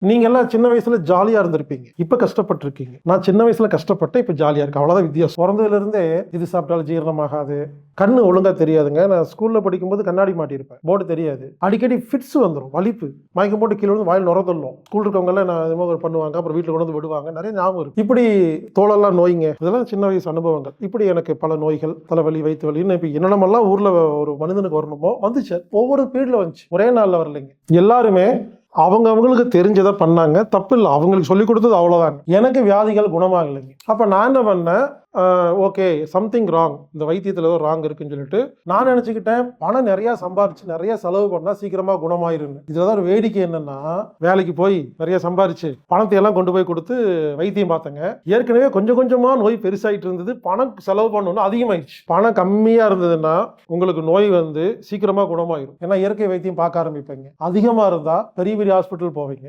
நீங்க எல்லாம் சின்ன வயசுல ஜாலியா இருந்திருப்பீங்க, இப்ப கஷ்டப்பட்டிருக்கீங்க. நான் சின்ன வயசுல கஷ்டப்பட்டேன், இப்ப ஜாலியா இருக்கு. அவ்வளவுதான் வித்தியாசம். பிறந்ததுல இருந்தே இது சாப்பிட்டாலும் ஜீரணமாகாது, கண்ணு ஒழுங்கா தெரியாதுங்க. நான் ஸ்கூல்ல படிக்கும்போது கண்ணாடி மாட்டியிருப்பேன், போர்டு தெரியாது. அடிக்கடி ஃபிட்ஸ் வந்துடும், வலிப்பு, மயக்கம் போட்டு கீழே வந்து வாயில் நுரதள்ளும். ஸ்கூல் இருக்கவங்க எல்லாம் நான் இது மாதிரி பண்ணுவாங்க, அப்புறம் வீட்டில் கொண்டு வந்து விடுவாங்க, நிறைய ஞாபகம் இருக்கு. இப்படி தோலெல்லாம் நோய்ங்க, இதெல்லாம் சின்ன வயசு அனுபவங்கள். இப்படி எனக்கு பல நோய்கள், தலைவலி, வயிற்று வலி, இப்போ என்னென்னமெல்லாம் ஊர்ல ஒரு மனிதனுக்கு வரணுமோ வந்துச்சு. ஒவ்வொரு பீரியட்ல வந்துச்சு, ஒரே நாள்ல வரலைங்க. எல்லாருமே அவங்களுக்கு தெரிஞ்சதை பண்ணாங்க, தப்பு இல்லை. அவங்களுக்கு சொல்லி கொடுத்தது அவ்வளோதான். எனக்கு வியாதிகள் குணமாகலைங்க. அப்போ நான் என்ன பண்ணேன், ஓகே சம்திங் ராங், இந்த வைத்தியத்தில் ஏதோ ராங் இருக்குன்னு சொல்லிட்டு நான் நினச்சிக்கிட்டேன், பணம் நிறையா சம்பாரிச்சு நிறைய செலவு பண்ணால் சீக்கிரமாக குணமாயிருன்னு. இதில் தான் ஒரு வேடிக்கை என்னன்னா, வேலைக்கு போய் நிறைய சம்பாரிச்சு பணத்தை எல்லாம் கொண்டு போய் கொடுத்து வைத்தியம் பார்த்தேங்க. ஏற்கனவே கொஞ்சம் கொஞ்சமாக நோய் பெருசாகிட்டு இருந்தது, பணம் செலவு பண்ணணும்னு அதிகமாயிடுச்சு. பணம் கம்மியாக இருந்ததுன்னா உங்களுக்கு நோய் வந்து சீக்கிரமாக குணமாயிரும். ஏன்னா இயற்கை வைத்தியம் பார்க்க ஆரம்பிப்பீங்க. அதிகமாக இருந்தால் பெரிய பெரிய ஹாஸ்பிட்டல் போவீங்க.